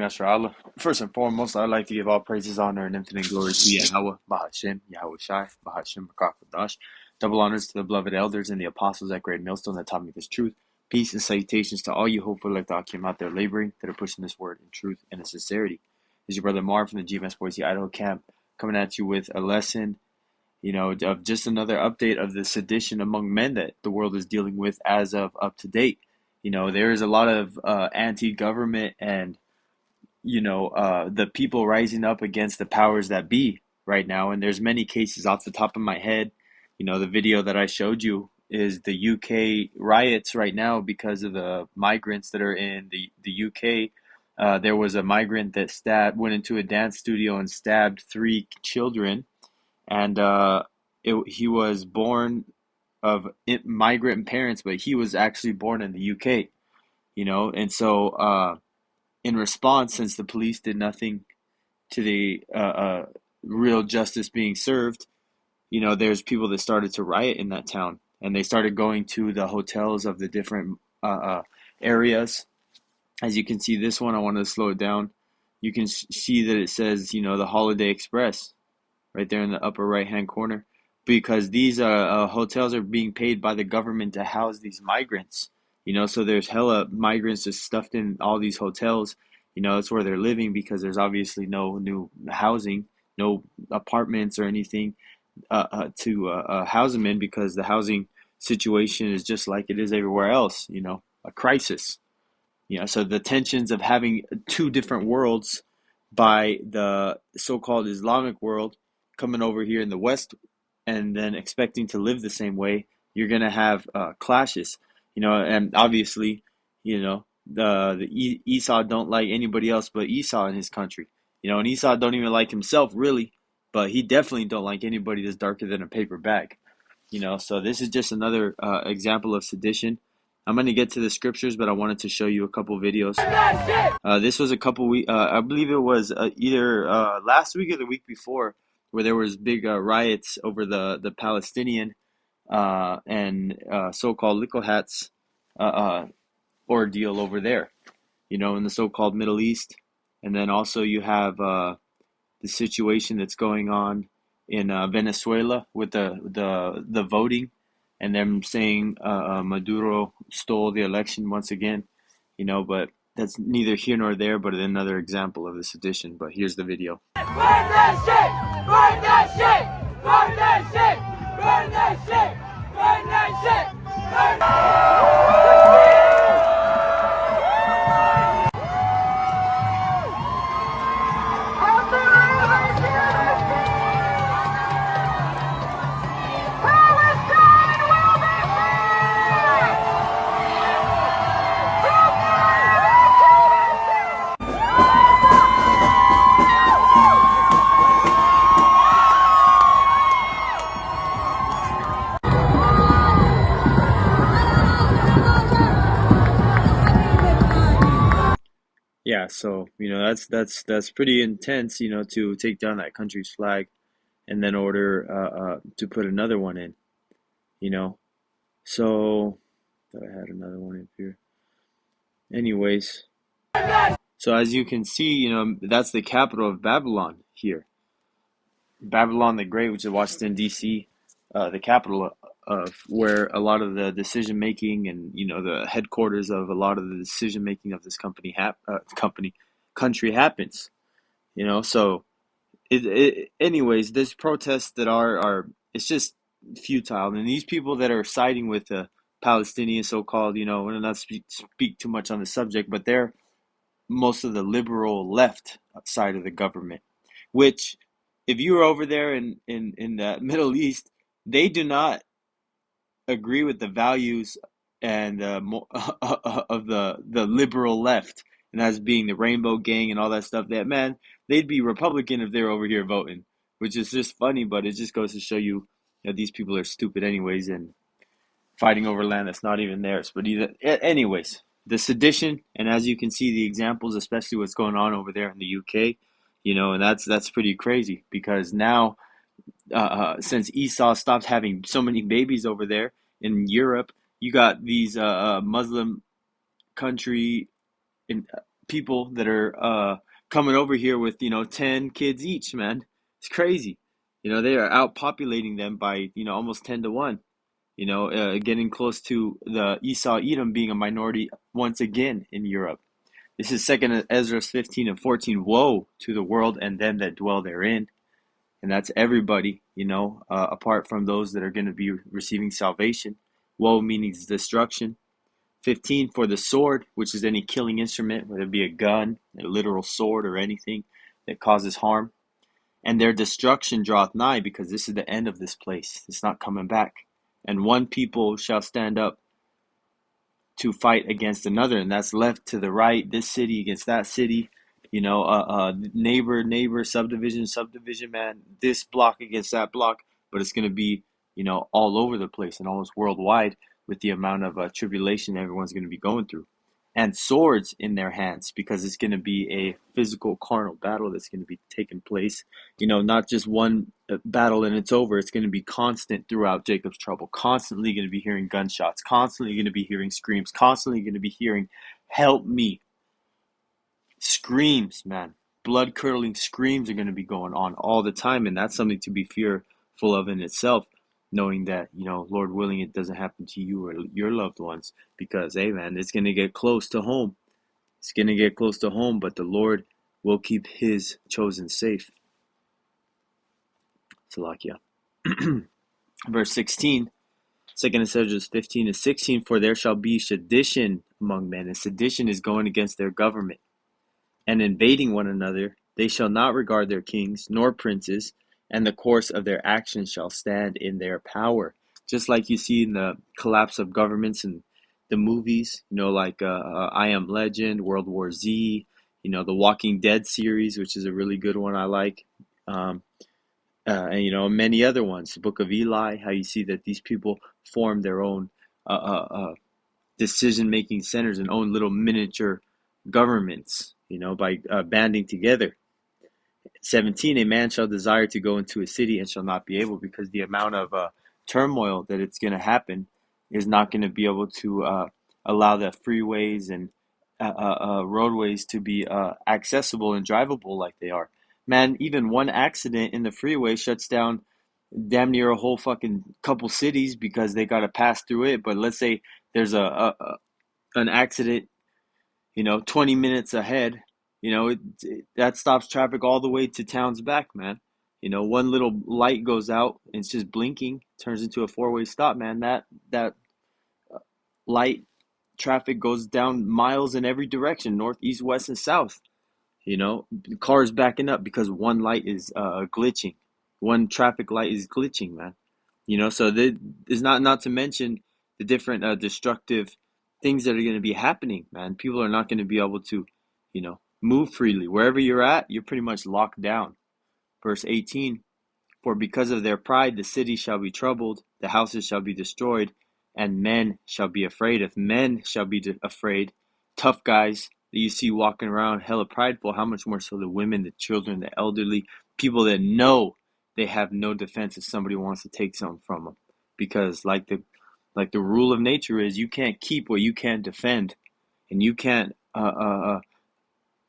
Nasr Allah. First and foremost, I'd like to give all praises, honor, and infinite glory to Yahweh, Bahashem, Yahweh Shai, Bahashem, Rakakadash. Double honors to the beloved elders and the apostles at Great Millstone that taught me this truth. Peace and salutations to all you hopeful like Akim out there laboring that are pushing this word in truth and in sincerity. This is your brother Marv from the GMS Boise, Idaho camp, coming at you with a lesson, of just another update of the sedition among men that the world is dealing with as of up to date. There is a lot of anti-government and the people rising up against the powers that be right now. And there's many cases off the top of my head. The video that I showed you is the UK riots right now because of the migrants that are in the UK. There was a migrant that went into a dance studio and stabbed 3 children. And he was born of migrant parents, but he was actually born in the UK, and so in response, since the police did nothing to the real justice being served, there's people that started to riot in that town, and they started going to the hotels of the different areas. As you can see, this one, I want to slow it down. You can see that it says, the Holiday Express right there in the upper right-hand corner, because these hotels are being paid by the government to house these migrants. So there's hella migrants just stuffed in all these hotels. That's where they're living because there's obviously no new housing, no apartments or anything to house them in, because the housing situation is just like it is everywhere else, a crisis. So the tensions of having 2 different worlds by the so-called Islamic world coming over here in the West and then expecting to live the same way, you're going to have clashes. And obviously, the Esau don't like anybody else but Esau in his country. And Esau don't even like himself really, but he definitely don't like anybody that's darker than a paper bag. So this is just another example of sedition. I'm going to get to the scriptures, but I wanted to show you a couple videos. This was a couple weeks, I believe it was either last week or the week before, where there was big riots over the Palestinian and so-called Little Hats ordeal over there, in the so-called Middle East. And then also you have the situation that's going on in Venezuela with the voting, and them saying Maduro stole the election once again, but that's neither here nor there, but another example of the sedition. But here's the video. Burn that shit! Burn that shit! Burn that shit! Burn that shit! Burn that shit! Burn that shit! Yeah, so that's pretty intense, to take down that country's flag and then order to put another one in, So thought I had another one in here. Anyways, so as you can see, that's the capital of Babylon here. Babylon the Great, which is Washington, D.C., the capital of where a lot of the decision making and the headquarters of a lot of the decision making of this country happens. So anyways, there's protests that are it's just futile, and these people that are siding with the Palestinians, so-called, and not speak too much on the subject, but they're most of the liberal left side of the government, which, if you were over there in the Middle East, they do not agree with the values and of the liberal left, and as being the Rainbow Gang and all that stuff. That, man, they'd be Republican if they're over here voting, which is just funny, but it just goes to show you that these people are stupid anyways and fighting over land that's not even theirs. But anyways, the sedition, and as you can see, the examples, especially what's going on over there in the UK, and that's pretty crazy, because now, since Esau stopped having so many babies over there in Europe, you got these Muslim country in people that are coming over here with 10 kids each, man. It's crazy. They are outpopulating them by almost 10 to 1. Getting close to the Esau Edom being a minority once again in Europe. This is second Ezra 15 and 14. Woe to the world and them that dwell therein. And that's everybody, apart from those that are going to be receiving salvation. Woe meaning destruction. 15, for the sword, which is any killing instrument, whether it be a gun, a literal sword, or anything that causes harm. And their destruction draweth nigh, because this is the end of this place. It's not coming back. And one people shall stand up to fight against another, and that's left to the right, this city against that city, neighbor, subdivision, man, this block against that block. But it's going to be, all over the place and almost worldwide with the amount of tribulation everyone's going to be going through. And swords in their hands, because it's going to be a physical, carnal battle that's going to be taking place. Not just one battle and it's over. It's going to be constant throughout Jacob's trouble. Constantly going to be hearing gunshots. Constantly going to be hearing screams. Constantly going to be hearing, help me. Screams, man. Blood-curdling screams are going to be going on all the time. And that's something to be fearful of in itself. Knowing that, Lord willing, it doesn't happen to you or your loved ones. Because, hey, man, it's going to get close to home. It's going to get close to home, but the Lord will keep his chosen safe. Salakia. Verse 16, 2 Ezra 15 and 16, for there shall be sedition among men. And sedition is going against their government and invading one another. They shall not regard their kings nor princes, and the course of their actions shall stand in their power. Just like you see in the collapse of governments in the movies, like I Am Legend, World War Z, the Walking Dead series, which is a really good one I like, and many other ones. The Book of Eli, how you see that these people form their own decision-making centers and own little miniature governments, by banding together. 17, a man shall desire to go into a city and shall not be able, because the amount of turmoil that it's going to happen is not going to be able to allow the freeways and roadways to be accessible and drivable like they are. Man, even one accident in the freeway shuts down damn near a whole fucking couple cities because they got to pass through it. But let's say there's an accident 20 minutes ahead, that stops traffic all the way to town's back, man. One little light goes out and it's just blinking, turns into a four-way stop, man. That light traffic goes down miles in every direction, north, east, west, and south. Cars backing up because one light is glitching. One traffic light is glitching, man. So there's not to mention the different destructive things that are going to be happening, man. People are not going to be able to, move freely. Wherever you're at, you're pretty much locked down. Verse 18, for because of their pride, the city shall be troubled, the houses shall be destroyed, and men shall be afraid. If men shall be afraid, tough guys that you see walking around hella prideful, how much more so the women, the children, the elderly, people that know they have no defense if somebody wants to take something from them. Because like the rule of nature is, you can't keep what you can't defend, and you can't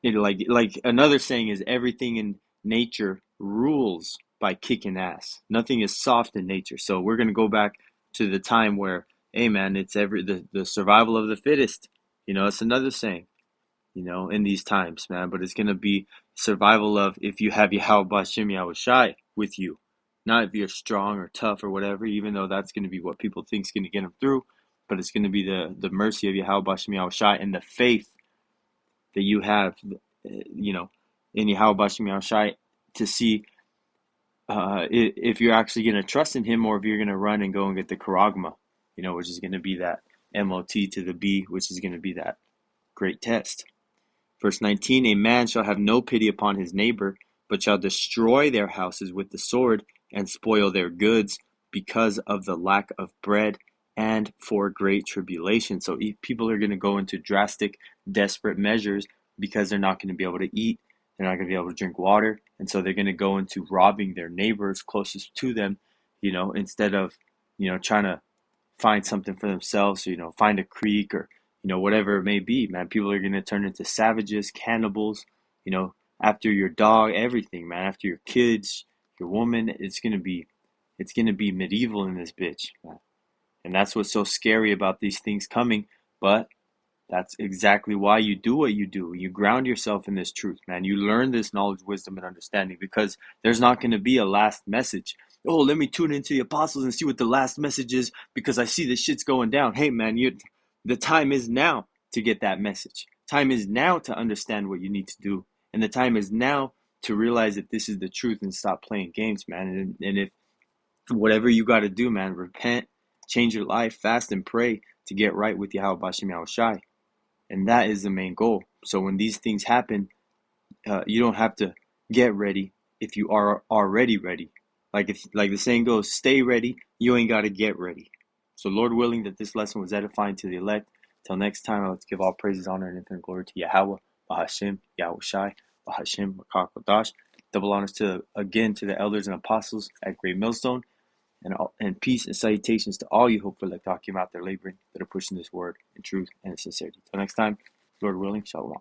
like another saying is, everything in nature rules by kicking ass. Nothing is soft in nature. So we're gonna go back to the time where, hey man, it's the survival of the fittest. It's another saying, in these times, man. But it's gonna be survival of, if you have Yahweh Bashem Yahushai with you. Not if you're strong or tough or whatever, even though that's gonna be what people think is gonna get them through. But it's gonna be the mercy of Yahweh Bashem Yahushai and the faith that you have, in Yahweh Bashem Yahushai, to see if you're actually going to trust in him, or if you're going to run and go and get the charagma, which is going to be that MOT to the B, which is going to be that great test. Verse 19, a man shall have no pity upon his neighbor, but shall destroy their houses with the sword and spoil their goods because of the lack of bread and for great tribulation. So people are going to go into drastic, desperate measures because they're not going to be able to eat. They're not going to be able to drink water. And so they're going to go into robbing their neighbors closest to them, instead of, trying to find something for themselves, find a creek or, whatever it may be, man. People are gonna turn into savages, cannibals, after your dog, everything, man. After your kids, your woman, it's gonna be medieval in this bitch, man. And that's what's so scary about these things coming. But that's exactly why you do what you do. You ground yourself in this truth, man. You learn this knowledge, wisdom, and understanding because there's not going to be a last message. Oh, let me tune into the apostles and see what the last message is because I see this shit's going down. Hey, man, the time is now to get that message. Time is now to understand what you need to do. And the time is now to realize that this is the truth and stop playing games, man. And if whatever you got to do, man, repent, change your life, fast and pray to get right with Yahweh Bashem Yahushai. And that is the main goal. So when these things happen, you don't have to get ready if you are already ready. Like the saying goes, stay ready. You ain't got to get ready. So Lord willing that this lesson was edifying to the elect. Till next time, let's give all praises, honor, and infinite glory to Yahweh, Bahashim, Yahushai, Bahashim, Makak Double honors to the elders and apostles at Great Millstone. And peace and salutations to all you hopeful like talking out there laboring that are pushing this word in truth and in sincerity. Till next time, Lord willing, shalom.